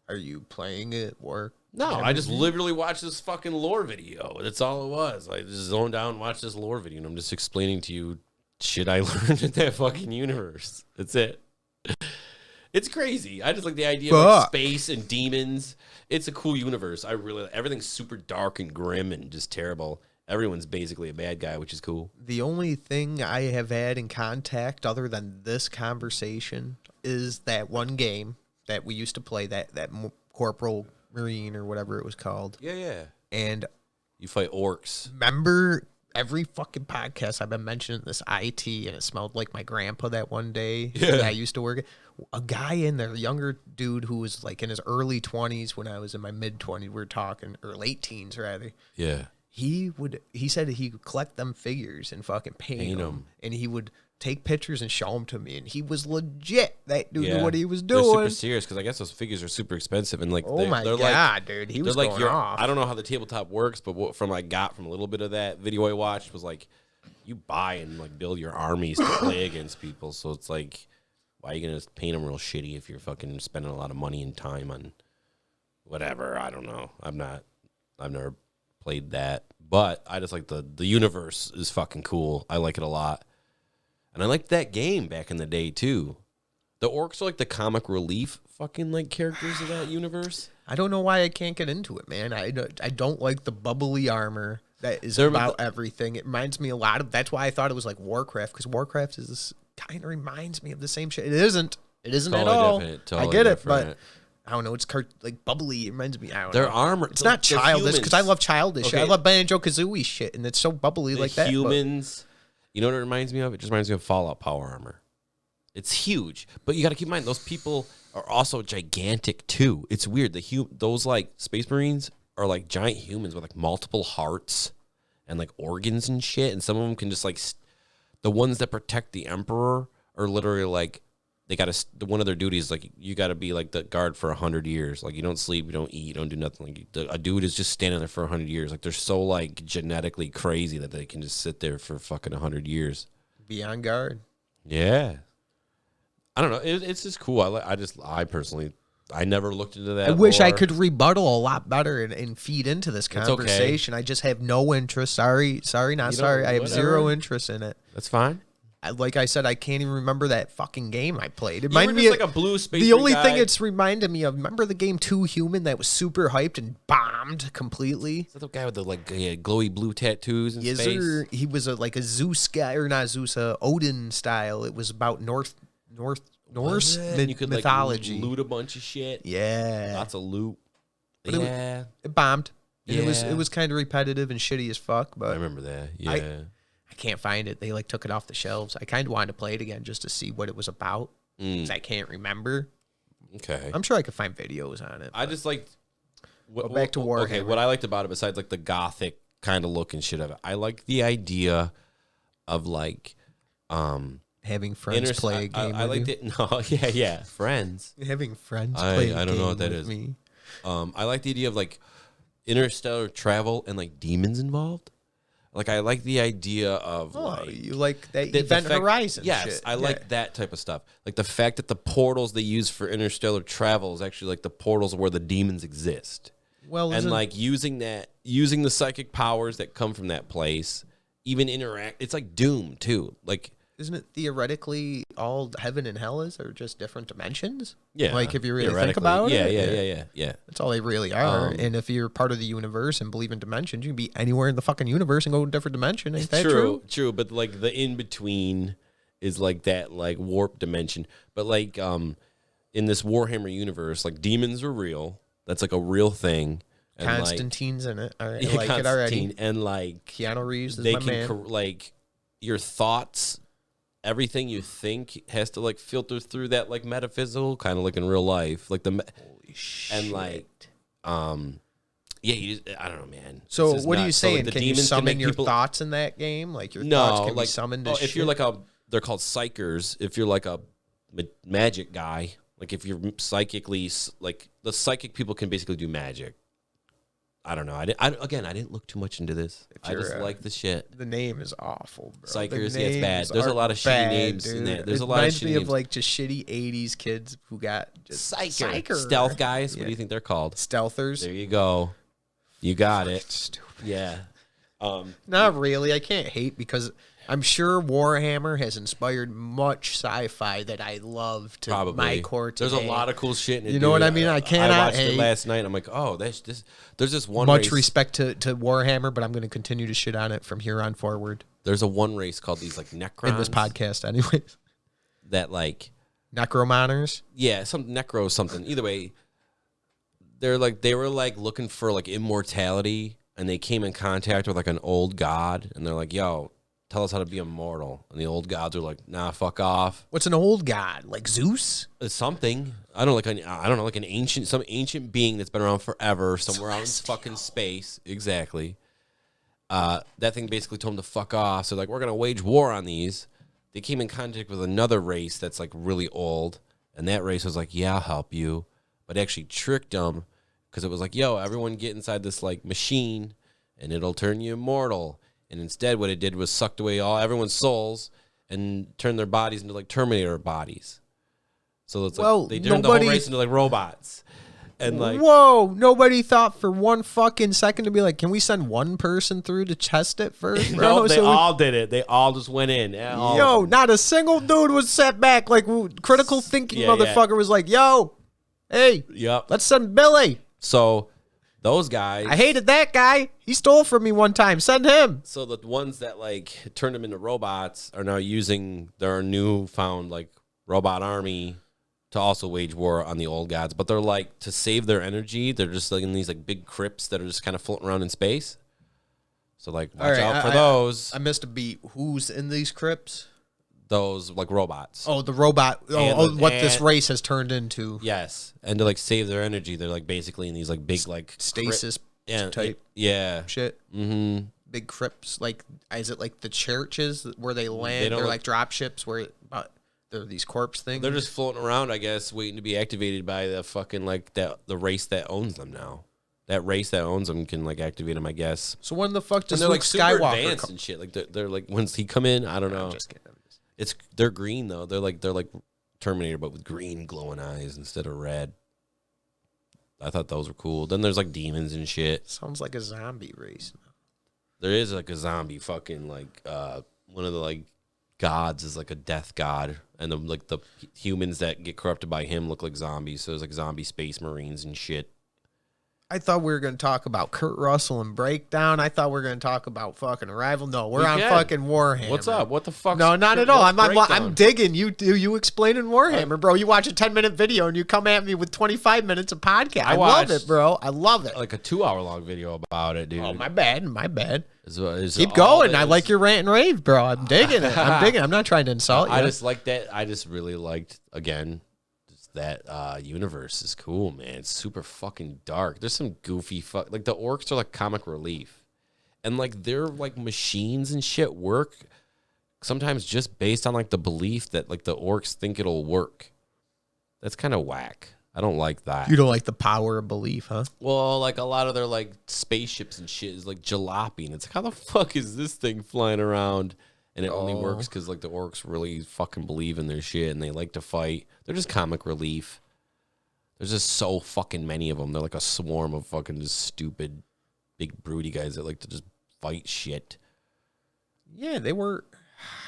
Are you playing it or? No, I just literally watched this fucking lore video. That's all it was. I just zoned out and watched this lore video, and I'm just explaining to you shit I learned in that fucking universe. That's it. It's crazy. I just like the idea of like space and demons. It's a cool universe. Everything's super dark and grim and just terrible. Everyone's basically a bad guy, which is cool. The only thing I have had in contact other than this conversation is that one game that we used to play, that Corporal Marine or whatever it was called. Yeah. And you fight orcs. remember every fucking podcast I've been mentioning this IT, and it smelled like my grandpa that one day that I used to work at. A guy in there, a younger dude who was like in his early 20s when I was in my mid 20s, we were talking, or late teens rather. Yeah. He said he would collect them figures and fucking paint them, and he would take pictures and show them to me, and he was legit. That dude knew what he was doing. They're super serious because I guess those figures are super expensive and like. Oh my god, dude, he was going off. I don't know how the tabletop works, but what from I got from a little bit of that video I watched was like, you buy and like build your armies to play against people. So it's like, why are you gonna paint them real shitty if you're fucking spending a lot of money and time on whatever? I don't know. I've never played that, but I just like the universe is fucking cool. I like it a lot. And I liked that game back in the day, too. The orcs are like the comic relief fucking like characters of that universe. I don't know why I can't get into it, man. I don't like the bubbly armor that is about everything. It reminds me a lot of, that's why I thought it was like Warcraft, because Warcraft is this, kind of reminds me of the same shit. It isn't totally at all. Totally I get it, but I don't know. It's like bubbly. It reminds me. I don't know. Their armor. It's not childish because I love childish shit. I love Banjo-Kazooie shit, and it's so bubbly like that. Humans. You know what it reminds me of? It just reminds me of Fallout power armor. It's huge, but you got to keep in mind those people are also gigantic too. It's weird. Those like Space Marines are like giant humans with like multiple hearts and like organs and shit, and some of them can just like the ones that protect the Emperor are literally like they got to. One of their duties like you got to be like the guard for 100 years. Like you don't sleep, you don't eat, you don't do nothing. Like a dude is just standing there for 100 years. Like they're so like genetically crazy that they can just sit there for fucking 100 years. Be on guard. Yeah, I don't know. It's just cool. I personally never looked into that. I wish I could rebuttal a lot better and feed into this conversation. Okay. I just have no interest. Sorry, not sorry. I have zero interest in it. That's fine. Like I said, I can't even remember that fucking game I played. It reminded me of like a blue space. The only thing it's reminded me of, remember the game Too Human that was super hyped and bombed completely? Is that the guy with the like glowy blue tattoos in space? He was like a Zeus guy, or not Zeus, Odin style. It was about Norse you could mythology. Like loot a bunch of shit. Yeah, lots of loot. But it bombed. Yeah. It was kind of repetitive and shitty as fuck. But I remember that. Yeah. I can't find it. They like took it off the shelves. I kind of wanted to play it again just to see what it was about. Because I can't remember. Okay. I'm sure I could find videos on it. I just liked... back to Warhammer. Okay, what I liked about it, besides like the gothic kind of look and shit of it, I like the idea of like... having friends play a game I liked it. No, yeah, friends. Having friends play a game. I don't know what that is. Me. I like the idea of like interstellar travel and like demons involved. Like I like the idea of you like that Event Horizon. Yes, shit. I like that type of stuff. Like the fact that the portals they use for interstellar travel is actually like the portals where the demons exist. Well, and like using the psychic powers that come from that place, even interact. It's like Doom too. Like. Isn't it theoretically all heaven and hell are just different dimensions? Yeah. Like if you really think about it. Yeah. That's all they really are. And if you're part of the universe and believe in dimensions, you can be anywhere in the fucking universe and go to a different dimension. Ain't that true? True. But like the in-between is like that like warp dimension. But like in this Warhammer universe, like demons are real. That's like a real thing. And Constantine's in it. All right, I like it already. And like Keanu Reeves is my man. Like your thoughts... Everything you think has to like filter through that like metaphysical, kind of like in real life, like holy shit. And like, you just, I don't know, man. So what are you saying? Can you summon your thoughts in that game? Like your thoughts can be summoned. If you're like they're called psychers. If you're like a magic guy, like if you're psychically, like the psychic people can basically do magic. I don't know. I didn't look too much into this. I just like the shit. The name is awful, bro. Psychers, yeah, it's bad. There's a lot of shitty names in there. There's a lot of shitty names. It reminds me of like just shitty 80s kids who got just Psycher. Stealth guys. What do you think they're called? Stealthers. There you go. You got it. Stupid. Yeah. Not really. I can't hate because I'm sure Warhammer has inspired much sci-fi that I love to my core today. There's a lot of cool shit in it. You know what I mean? I cannot hate. It last night. I'm like, oh, there's this one much race. Respect to Warhammer, but I'm going to continue to shit on it from here on forward. There's a one race called these like Necrons. In this podcast, anyways. That like Necromoners? Yeah, some Necro something. Either way, they were like looking for like immortality, and they came in contact with like an old god, and they're like, yo, tell us how to be immortal. And the old gods are like, nah, fuck off. What's an old god? Like Zeus? It's something. I don't know, like some ancient being that's been around forever, somewhere out in fucking space. Exactly. That thing basically told them to fuck off. So like, we're gonna wage war on these. They came in contact with another race that's like really old, and that race was like, yeah, I'll help you, but actually tricked them because it was like, yo, everyone get inside this like machine, and it'll turn you immortal. And instead, what it did was sucked away everyone's souls and turned their bodies into like Terminator bodies. So it's like they turned the whole race into like robots. And like, whoa, nobody thought for one fucking second to be like, can we send one person through to test it first, bro? No, they all did it. They all just went in. Yo, not a single dude was set back. Like critical thinking motherfucker was like, yo, hey, let's send Billy. So those guys, I hated that guy. He stole from me one time. Send him. So the ones that like turned them into robots are now using their newfound like robot army to also wage war on the old gods. But they're like, to save their energy, they're just like in these like big crypts that are just kind of floating around in space. So like, watch out for those. I missed a beat. Who's in these crypts? Those like robots. Oh, the robot. What this race has turned into. Yes, and to like save their energy, they're like basically in these like big like stasis type. Yeah. Shit. Mm-hmm. Big crypts. Like, is it like the churches where they land? They're like drop ships where they're these corpse things. They're just floating around, I guess, waiting to be activated by the fucking like the race that owns them now. That race that owns them can like activate them, I guess. So when the fuck does Luke like super advanced and shit? Like they're like, once he come in, I don't know. I'm just kidding. They're green though. They're like Terminator, but with green glowing eyes instead of red. I thought those were cool. Then there's like demons and shit. Sounds like a zombie race. There is like a zombie fucking like one of the like gods is like a death god, and the humans that get corrupted by him look like zombies. So there's like zombie space marines and shit. I thought we were going to talk about Kurt Russell and Breakdown. I thought we were going to talk about fucking Arrival. No, we're on fucking Warhammer. What's up? What the fuck? No, not at all. I'm digging you explaining Warhammer, bro. You watch a 10-minute video and you come at me with 25 minutes of podcast. I love it, bro. I love it. Like a 2-hour-long video about it, dude. Oh, my bad. Is Keep going. I like your rant and rave, bro. I'm digging it. I'm not trying to insult you. I just like that. I just really liked, again, that universe is cool, man. It's super fucking dark. There's some goofy like the orcs are like comic relief, and like their like machines and shit work sometimes just based on like the belief that like the orcs think it'll work. That's kind of whack. I don't like that. You don't like the power of belief, huh? Well, like a lot of their like spaceships and shit is like jalopy, and it's like, how the fuck is this thing flying around? And it only works because like the orcs really fucking believe in their shit and they like to fight. They're just comic relief. There's just so fucking many of them. They're like a swarm of fucking just stupid, big broody guys that like to just fight shit. Yeah, they were.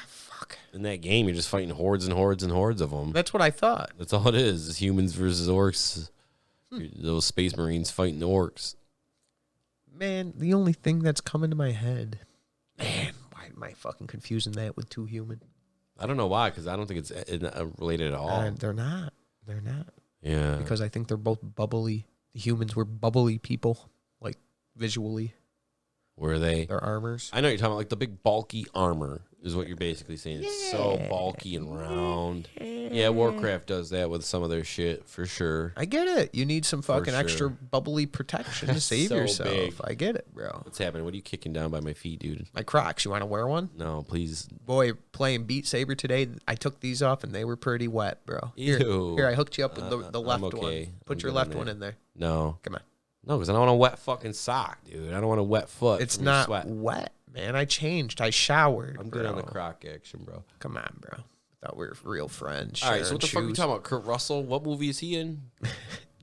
Fuck. In that game, you're just fighting hordes and hordes and hordes of them. That's what I thought. That's all it is. It's humans versus orcs. Those space marines fighting the orcs. Man, the only thing that's coming to my head, man. Am I fucking confusing that with two human? I don't know why, because I don't think it's related at all. They're not. They're not. Yeah. Because I think they're both bubbly. The humans were bubbly people, like visually. Were they? Their armors. I know you're talking about like the big bulky armor is what you're basically saying. It's so bulky and round. Yeah, Warcraft does that with some of their shit for sure. I get it. You need some fucking extra bubbly protection to save yourself. Big. I get it, bro. What's happening? What are you kicking down by my feet, dude? My Crocs. You want to wear one? No, please. Boy, playing Beat Saber today, I took these off and they were pretty wet, bro. Ew. Here I hooked you up with the left one. Put your left one in there. No. Come on. No, because I don't want a wet fucking sock, dude. I don't want a wet foot. It's from your not sweat. wet, man. I changed. I showered. I'm bro. good on the croc action, bro. Come on, bro. I thought we were real friends. All right, so what the fuck are we shoes. talking about? Kurt Russell? What movie is he in?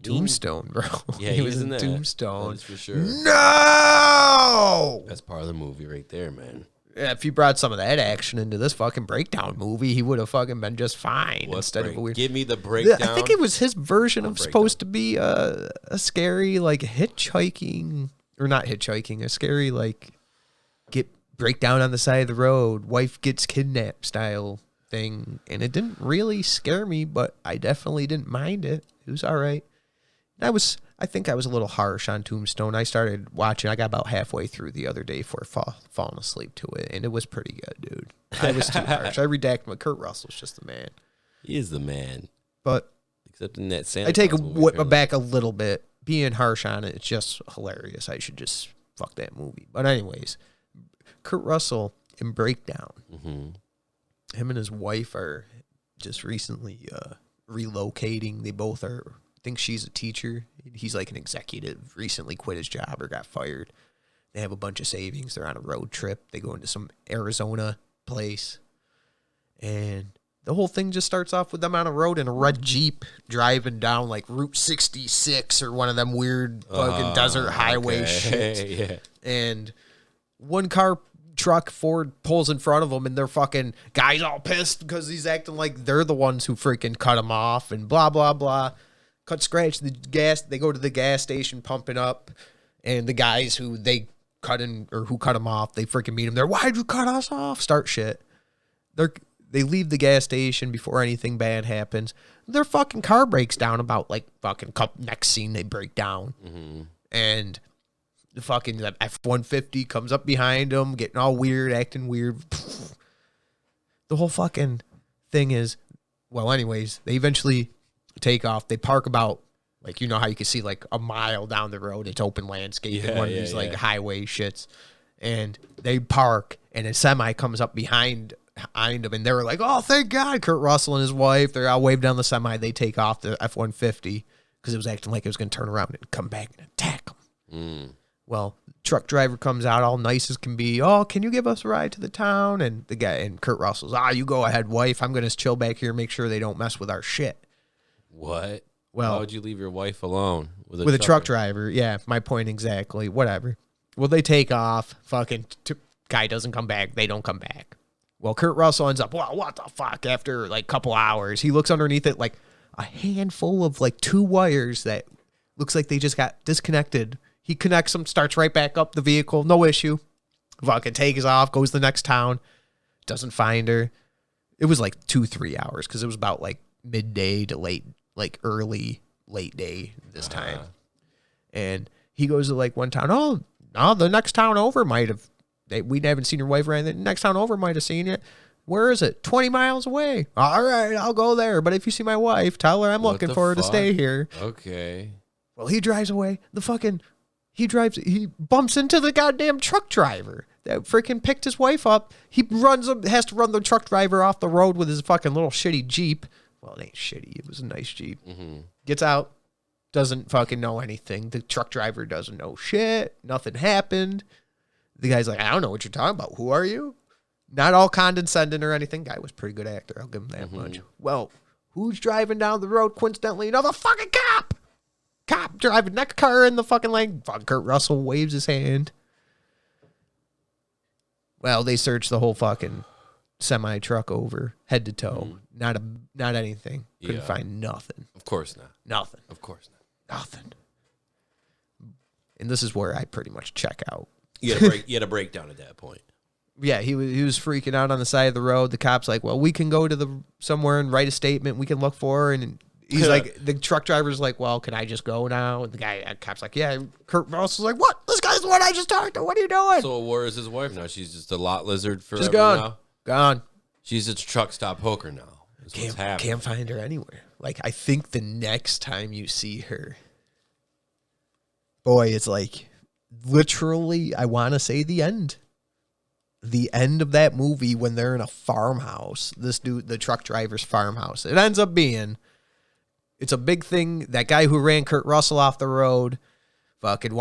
Tombstone, bro. Yeah, he was in that. Tombstone. That is for sure. No! That's part of the movie right there, man. Yeah, if you brought some of that action into this fucking breakdown movie, he would have fucking been just fine. Instead of a weird. Give me the breakdown. I think it was his version of supposed to be a scary like hitchhiking or not hitchhiking, a scary like break down on the side of the road, wife gets kidnapped style thing, and it didn't really scare me, but I definitely didn't mind it. It was all right. I think I was a little harsh on Tombstone. I started watching. I got about halfway through the other day before falling asleep to it, and it was pretty good, dude. I was too harsh. I redacted my Kurt Russell's just the man. He is the man. But except in that Santa I take Claus a movie, whip apparently. back a little bit. Being harsh on it, it's just hilarious. I should just fuck that movie. But anyways, Kurt Russell in Breakdown. Mm-hmm. Him and his wife are just recently relocating. They both are. I think she's a teacher. He's like an executive. Recently quit his job or got fired. They have a bunch of savings. They're on a road trip. They go into some Arizona place, and the whole thing just starts off with them on a road in a red Jeep driving down like Route 66 or one of them weird fucking desert highway shit. Yeah. And one truck Ford pulls in front of them, and their fucking guy's all pissed because he's acting like they're the ones who freaking cut him off and blah, blah, blah. Cut scratch the gas. They go to the gas station pumping up, and the guys who they cut him off, they freaking meet him there. Why'd you cut us off? Start shit. They leave the gas station before anything bad happens. Their fucking car breaks down about like fucking next scene they break down. Mm-hmm. And the fucking F-150 comes up behind them, getting all weird, acting weird. The whole fucking thing is, well, anyways, they eventually take off. They park about, like, you know how you can see like a mile down the road. It's open landscape in one of these like highway shits. And they park, and a semi comes up behind them, and they were like, oh, thank God. Kurt Russell and his wife, they're all waved down the semi. They take off the F-150 because it was acting like it was going to turn around and come back and attack them. Mm. Well, truck driver comes out all nice as can be. Oh, can you give us a ride to the town? And the guy, and Kurt Russell's, you go ahead, wife. I'm going to chill back here, make sure they don't mess with our shit. What? Well, why would you leave your wife alone with a truck driver? Yeah, my point exactly. Whatever. Well, they take off. Fucking guy doesn't come back. They don't come back. Well, Kurt Russell ends up, well, what the fuck? After like a couple hours, he looks underneath it like a handful of like 2 wires that looks like they just got disconnected. He connects them, starts right back up the vehicle, no issue. Fucking takes off, goes to the next town, doesn't find her. It was like 2-3 hours because it was about like midday to late day this time. And he goes to like one town. Oh, the next town over might have. We haven't seen your wife or anything. The next town over might have seen it. Where is it? 20 miles away. All right, I'll go there. But if you see my wife, tell her I'm looking for her to stay here. Okay. Well, he drives away. He bumps into the goddamn truck driver that freaking picked his wife up. He has to run the truck driver off the road with his fucking little shitty Jeep. Well, it ain't shitty. It was a nice Jeep. Mm-hmm. Gets out. Doesn't fucking know anything. The truck driver doesn't know shit. Nothing happened. The guy's like, I don't know what you're talking about. Who are you? Not all condescending or anything. Guy was a pretty good actor. I'll give him that much. Well, who's driving down the road coincidentally? Another fucking cop. Cop driving next car in the fucking lane. Fucking Kurt Russell waves his hand. Well, they searched the whole fucking semi truck over, head to toe. Not anything. Couldn't find nothing. Of course not. Nothing. Of course not. Nothing. And this is where I pretty much check out. You had a breakdown at that point. Yeah, he was freaking out on the side of the road. The cop's like, well, we can go to somewhere and write a statement. We can look for her. And he's like, the truck driver's like, well, can I just go now? And the cop's like, yeah. Kurt Russell's like, what? This guy's the one I just talked to. What are you doing? So where is his wife now? She's just a lot lizard forever She's gone. now? Gone. She's a truck stop hooker now. Can't find her anywhere. Like, I think the next time you see her, boy, it's like literally, I want to say the end. The end of that movie when they're in a farmhouse. This dude, the truck driver's farmhouse. It ends up being, it's a big thing. That guy who ran Kurt Russell off the road Fucking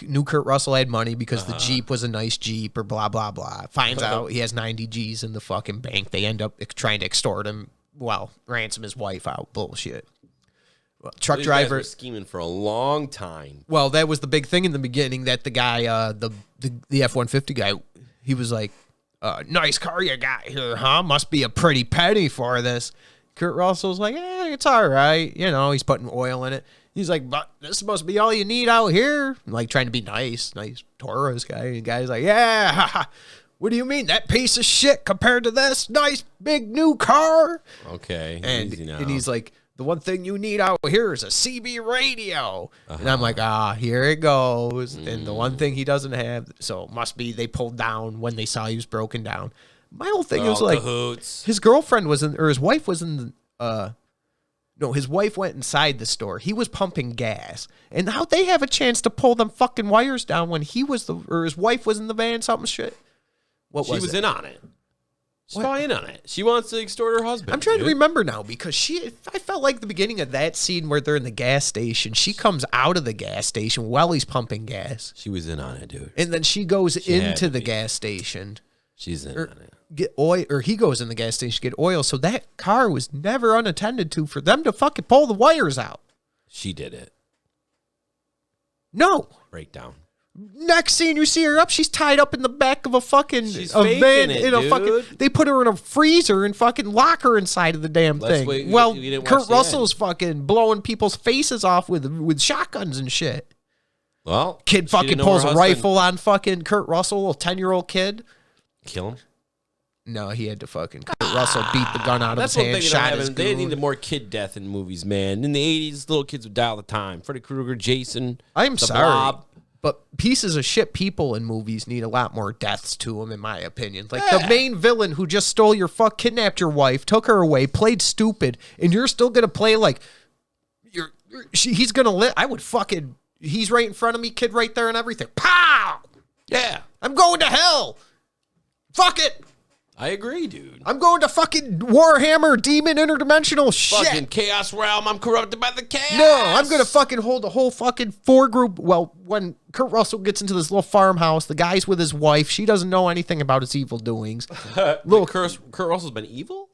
knew Kurt Russell had money because the Jeep was a nice Jeep or blah, blah, blah. Finds out he has 90 G's in the fucking bank. They end up trying to extort him. Well, ransom his wife out. Bullshit. Well, truck These guys driver were scheming for a long time. Well, that was the big thing in the beginning that the guy, the F-150 guy, he was like, nice car you got here, huh? Must be a pretty penny for this. Kurt Russell's like, it's all right. You know, he's putting oil in it. He's like, but this must be all you need out here. Like, trying to be nice Taurus guy. And the guy's like, yeah, what do you mean? That piece of shit compared to this nice big new car? Okay. And easy now. he's like, the one thing you need out here is a CB radio. And I'm like, here it goes. And the one thing he doesn't have, so it must be they pulled down when they saw he was broken down. My whole thing was like, cahoots. his girlfriend was in, or his wife was in no, his wife went inside the store. He was pumping gas. And how'd they have a chance to pull them fucking wires down when he was or his wife was in the van, something shit? What was She was it? in on it. She's probably in on it. She wants to extort her husband. I'm trying to remember now because I felt like the beginning of that scene where they're in the gas station, she comes out of the gas station while he's pumping gas. She was in on it, dude. And then she goes She had into to the be. gas station. She's in on it. Get oil, or he goes in the gas station to get oil. So that car was never unattended to for them to fucking pull the wires out. She did it. No. Breakdown. Next scene, you see her up. She's tied up in the back of a fucking She's a faking van. it, In a dude. fucking, they put her in a freezer and fucking lock her inside of the damn Let's thing. wait, well, we didn't watch Kurt the Russell's fucking blowing people's faces off with shotguns and shit. Well, Kid she fucking didn't know pulls her a husband- rifle on fucking Kurt Russell, a 10-year-old kid. Kill him. No, he had to fucking Kurt Russell beat the gun out of That's his one hand, thing shot that his happened. They goon. needed more kid death in movies, man. In the 80s, little kids would die all the time. Freddy Krueger, Jason. I'm the sorry, Blob. but pieces of shit people in movies need a lot more deaths to them, in my opinion. Like the main villain who just stole your kidnapped your wife, took her away, played stupid, and you're still gonna play like he's gonna live. I would fucking. He's right in front of me, kid right there and everything. Pow! Yeah, I'm going to hell. Fuck it. I agree, dude. I'm going to fucking Warhammer Demon Interdimensional shit. Fucking Chaos Realm. I'm corrupted by the chaos. No, I'm going to fucking hold the whole fucking group. Well, when Kurt Russell gets into this little farmhouse, the guy's with his wife. She doesn't know anything about his evil doings. Little Kurt Russell's been evil?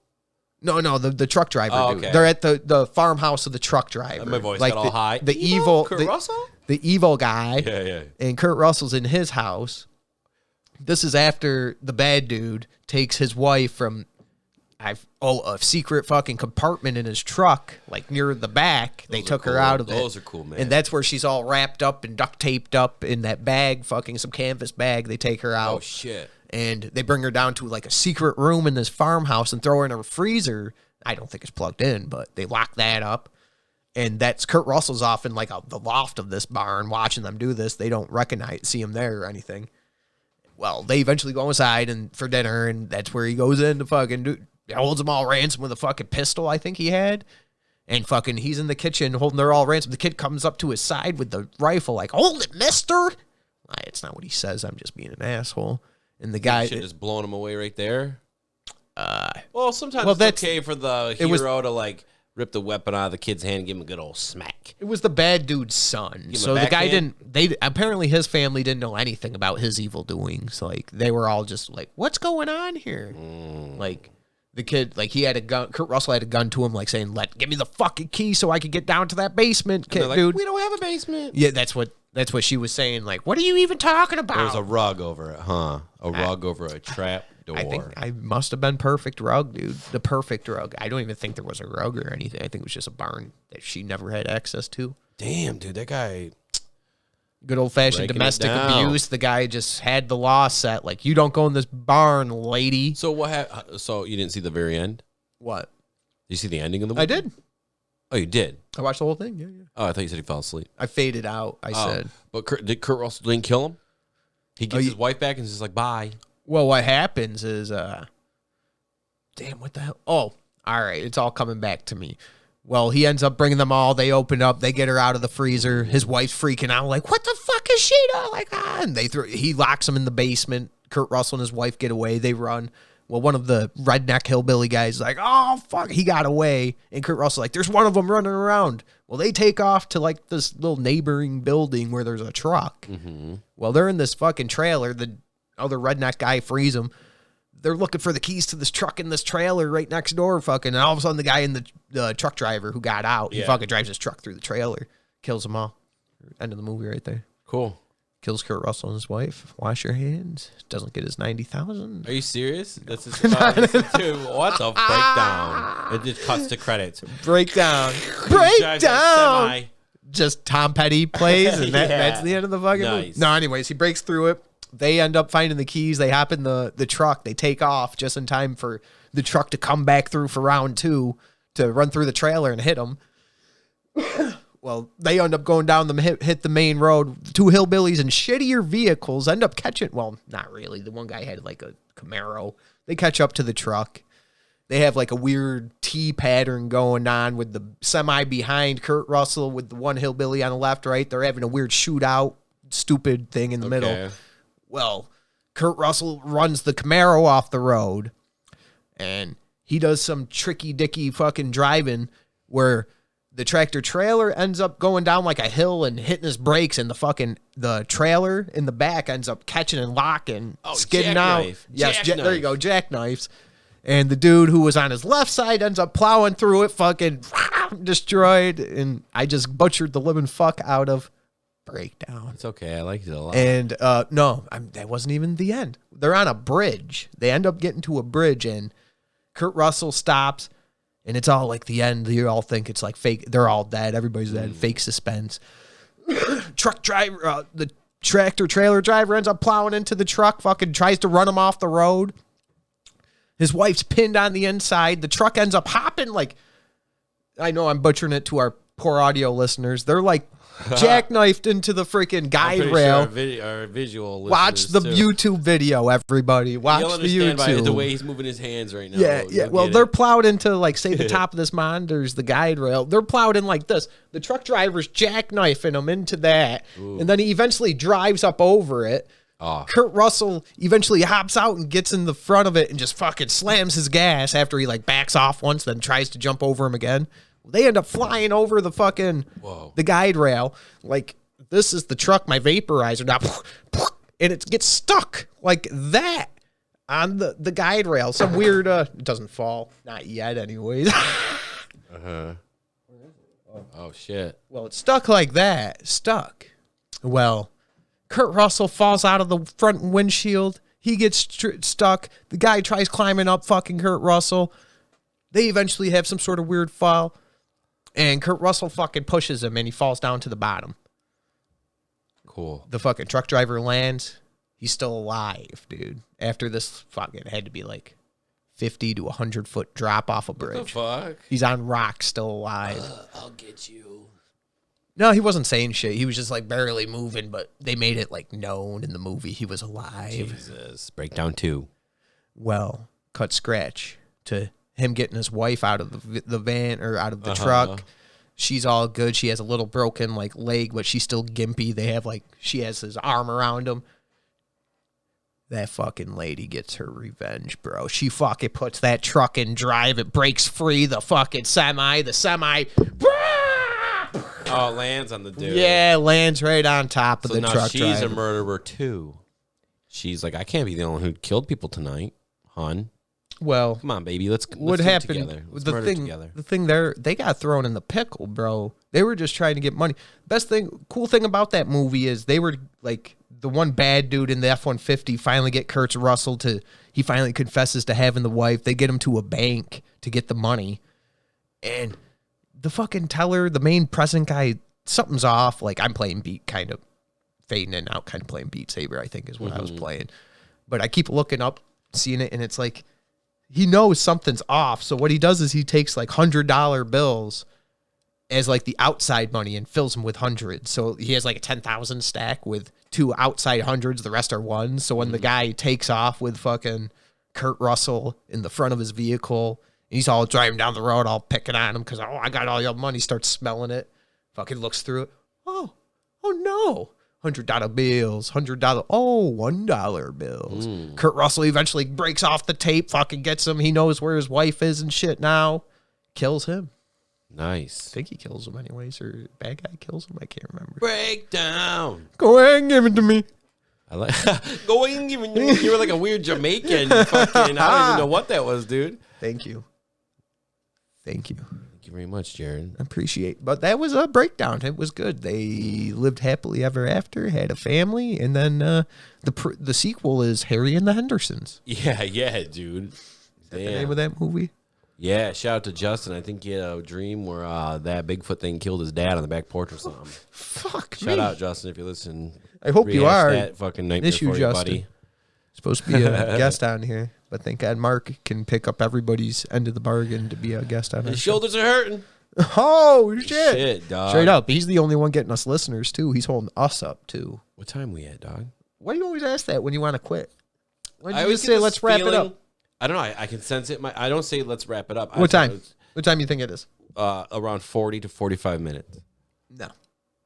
No, the truck driver Oh, dude. okay. They're at the farmhouse of the truck driver. My voice like got all high. The evil Kurt Russell? The evil guy. Yeah, yeah. And Kurt Russell's in his house. This is after the bad dude takes his wife from a secret fucking compartment in his truck, like near the back. They took her out of it. Those are cool, man. And that's where she's all wrapped up and duct taped up in that bag, fucking some canvas bag. They take her out. Oh, shit. And they bring her down to like a secret room in this farmhouse and throw her in a freezer. I don't think it's plugged in, but they lock that up. And that's Kurt Russell's off in like the loft of this barn watching them do this. They don't see him there or anything. Well, they eventually go inside and for dinner, and that's where he goes in to fucking holds them all ransom with a fucking pistol, I think he had. And fucking he's in the kitchen holding their all ransom. The kid comes up to his side with the rifle like, hold it, mister. It's not what he says. I'm just being an asshole. And the guy Shit just blowing him away right there. Well, sometimes it's that's- okay for the it was- hero to like rip the weapon out of the kid's hand and give him a good old smack. It was the bad dude's son. him a So the guy backhand? apparently his family didn't know anything about his evil doings. Like they were all just like, what's going on here? Like the kid, like he had a gun. Kurt Russell had a gun to him, like saying, give me the fucking key so I could get down to that basement, And they're like, dude. we don't have a basement. Yeah, that's what she was saying. Like, what are you even talking about? There was a rug over it, huh? A rug over a trap door. I think I must have been perfect rug, dude. The perfect rug. I don't even think there was a rug or anything. I think it was just a barn that she never had access to. Damn, dude, that guy. Good old fashioned Breaking it domestic down. abuse. The guy just had the law set. Like, you don't go in this barn, lady. So what happened? So you didn't see the very end? What? Did you see the ending of the movie? I did. Oh, you did? I watched the whole thing. Yeah. Oh, I thought you said he fell asleep. I faded out. I said. But did Kurt Russell didn't kill him? He gets his wife back and is just like, bye. Well, what happens is, damn, what the hell? Oh, all right. It's all coming back to me. Well, he ends up bringing them all. They open up. They get her out of the freezer. His wife's freaking out, like, what the fuck is she doing? Like, and he locks them in the basement. Kurt Russell and his wife get away. They run. Well, one of the redneck hillbilly guys is like, oh, fuck, he got away. And Kurt Russell like, there's one of them running around. Well, they take off to like this little neighboring building where there's a truck. Mm-hmm. Well, they're in this fucking trailer. The other redneck guy frees them. They're looking for the keys to this truck in this trailer right next door, fucking. And all of a sudden, the guy in the truck driver who got out, he fucking drives his truck through the trailer, kills them all. End of the movie right there. Cool. Kills Kurt Russell and his wife. Wash your hands. Doesn't get his 90,000. Are you serious? That's his dude. What a breakdown! It just cuts to credits. Breakdown. Breakdown. Just Tom Petty plays, and that's the end of the fucking movie. No, anyways, he breaks through it. They end up finding the keys. They hop in the truck. They take off just in time for the truck to come back through for round 2 to run through the trailer and hit them. Well, they end up going down hit the main road. The 2 hillbillies in shittier vehicles end up catching. Well, not really. The one guy had like a Camaro. They catch up to the truck. They have like a weird T pattern going on with the semi behind Kurt Russell with the one hillbilly on the left, right. They're having a weird shootout, stupid thing in the middle. Well, Kurt Russell runs the Camaro off the road, and he does some tricky dicky fucking driving where the tractor trailer ends up going down like a hill and hitting his brakes, and the trailer in the back ends up catching and locking, skidding out. Yes, there you go, jackknifes. And the dude who was on his left side ends up plowing through it, fucking destroyed. And I just butchered the living fuck out of Breakdown. It's okay. I liked it a lot. And no, that wasn't even the end. They're on a bridge. They end up getting to a bridge, and Kurt Russell stops. And it's all like the end. You all think it's like fake. They're all dead. Everybody's dead. Fake suspense. Truck driver, the tractor trailer driver ends up plowing into the truck. Fucking tries to run him off the road. His wife's pinned on the inside. The truck ends up hopping like. I know I'm butchering it to our poor audio listeners. They're like jackknifed into the freaking guide rail. Sure our visual watch the too. YouTube video, everybody. Watch You'll the YouTube. By the way he's moving his hands right now. Yeah. Well, they're plowed into, like, say, the top of this monitor's the guide rail. They're plowed in like this. The truck driver's jackknifing them into that. Ooh. And then he eventually drives up over it. Oh. Kurt Russell eventually hops out and gets in the front of it and just fucking slams his gas after he, like, backs off once, then tries to jump over him again. They end up flying over the fucking the guide rail. Like, this is the truck, my vaporizer now. And it gets stuck like that on the guide rail. Some weird, it doesn't fall. Not yet, anyways. Uh-huh. Oh, shit. Well, it's stuck like that. Stuck. Well, Kurt Russell falls out of the front windshield. He gets stuck. The guy tries climbing up fucking Kurt Russell. They eventually have some sort of weird fall. And Kurt Russell fucking pushes him, and he falls down to the bottom. Cool. The fucking truck driver lands. He's still alive, dude. After this fucking had to be like 50 to 100 foot drop off a bridge. What the fuck? He's on rocks, still alive. I'll get you. No, he wasn't saying shit. He was just like barely moving, but they made it like known in the movie he was alive. Jesus. Breakdown 2. Well, cut scratch to him getting his wife out of the van or out of the truck. She's all good. She has a little broken like leg, but she's still gimpy. They have like, she has his arm around him. That fucking lady gets her revenge, bro. She fucking puts that truck in drive. It breaks free. The fucking semi. Oh, it lands on the dude. Yeah, lands right on top of the truck she's driver. A murderer too. She's like, I can't be the only one who killed people tonight, hon. Well, come on, baby. Let's what do happened? It together. Let's the thing, together. The thing there, they got thrown in the pickle, bro. They were just trying to get money. Cool thing about that movie is they were like the one bad dude in the F-150 finally get Kurt Russell he finally confesses to having the wife. They get him to a bank to get the money, and the fucking teller, the main present guy, something's off. Like I'm playing beat, kind of fading in and out, kind of playing Beat Saber. I think is what I was playing, but I keep looking up, seeing it, and it's like. He knows something's off. So what he does is he takes like $100 bills as like the outside money and fills them with hundreds. So he has like a 10,000 stack with 2 outside hundreds. The rest are ones. So when the guy takes off with fucking Kurt Russell in the front of his vehicle, he's all driving down the road, all picking on him because, I got all your money, starts smelling it. Fucking looks through it. Oh no. $100 bills, $100 bills. Kurt Russell eventually breaks off the tape, fucking gets him. He knows where his wife is and shit now. Kills him. Nice. I think he kills him anyways, or bad guy kills him. I can't remember. Breakdown. Go ahead and give it to me. I like going. You were like a weird Jamaican. Fucking. I don't even know what that was, dude. Thank you. Thank you. Thank you very much, Jared. I appreciate. But that was a breakdown. It was good. They lived happily ever after, had a family, and then the sequel is Harry and the Hendersons. Yeah, dude. Is that the name of that movie? Yeah, shout out to Justin. I think he had a dream where that Bigfoot thing killed his dad on the back porch or something. Fuck Shout out, Justin, if you listen. I hope you are. That fucking nightmare Miss you, for you, Justin. buddy. Supposed to be a guest on here, but thank God Mark can pick up everybody's end of the bargain to be a guest on. His shoulders are hurting. Oh shit! Shit, dog. Straight up, he's the only one getting us listeners too. He's holding us up too. What time we at, dog? Why do you always ask that when you want to quit? Why do I you always say get let's this wrap it feeling- up? I don't know. I can sense it. I don't say let's wrap it up. What time? What time you think it is? Around 40 to 45 minutes. No,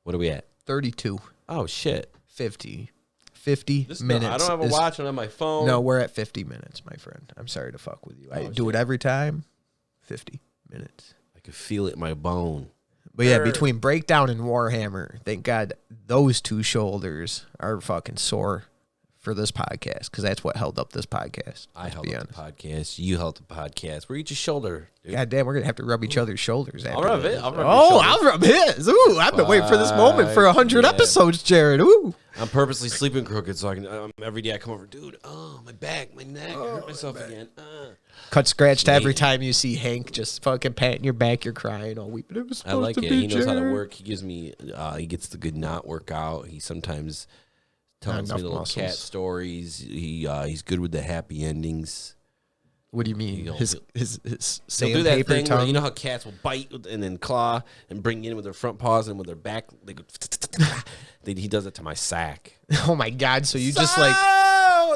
What are we at? 32, Oh shit! 50 minutes. I don't have a watch on my phone. No, we're at 50 minutes, my friend. I'm sorry to fuck with you. I do it every time. 50 minutes. I can feel it in my bone. But yeah, between Breakdown and Warhammer, thank God those two shoulders are fucking sore for this podcast, because that's what held up this podcast. I held up the podcast. You held the podcast. Where each shoulder, dude. God damn, we're going to have to rub each other's shoulders after I'll rub this. it. I'll rub I'll rub his. Ooh, I've been waiting for this moment for 100 episodes, Jared. Ooh. I'm purposely sleeping crooked so I can. Every day I come over, dude. Oh, my back, my neck, I hurt myself again. Cut scratched every time you see Hank just fucking patting your back, you're crying all week. But it was supposed I like to it. be He knows how to Jared. work. He gives me. He gets the good knot workout. He sometimes tells me little cat stories. He's good with the happy endings. What do you mean? His He'll do that sandpaper thing where, tongue? you know how cats will bite and then claw and bring you in with their front paws and with their back. They go. He does it to my sack. Oh my God! So you just like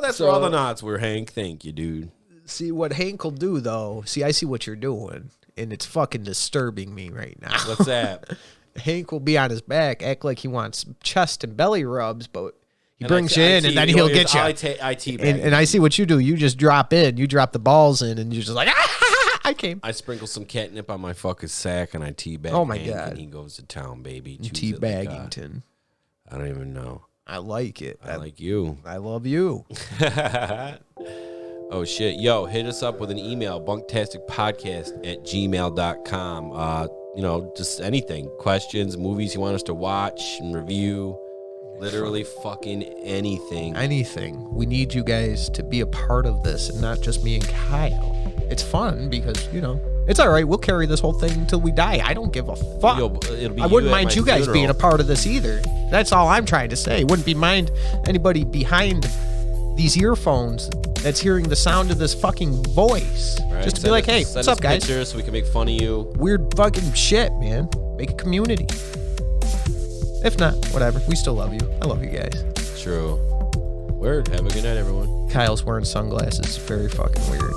that's where all the knots were, Hank. Thank you, dude. see what Hank will do though. See, I see what you're doing, and it's fucking disturbing me right now. What's that? Hank will be on his back, act like he wants chest and belly rubs, but he brings you in, and then he'll get you. And I see what you do. You just drop in. You drop the balls in, and you're just like, I came. I sprinkle some catnip on my fucking sack, and I teabag. Oh my Hank, God. And he goes to town, baby. Teabaggington. I don't even know. I like it. I like you. I love you. Oh shit. Yo, hit us up with an email, bunktasticpodcast@gmail.com. Just anything. Questions, movies you want us to watch and review. Literally fucking anything. Anything. We need you guys to be a part of this, and not just me and Kyle. It's fun because, it's all right. We'll carry this whole thing until we die. I don't give a fuck. It'll be I wouldn't at mind my you guys funeral. being a part of this either. That's all I'm trying to say. Wouldn't be mind anybody behind these earphones that's hearing the sound of this fucking voice. Right, Just to be like, hey, send what's us up, guys? pictures so we can make fun of you. Weird fucking shit, man. Make a community. If not, whatever. We still love you. I love you guys. True. Word. Have a good night, everyone. Kyle's wearing sunglasses. Very fucking weird.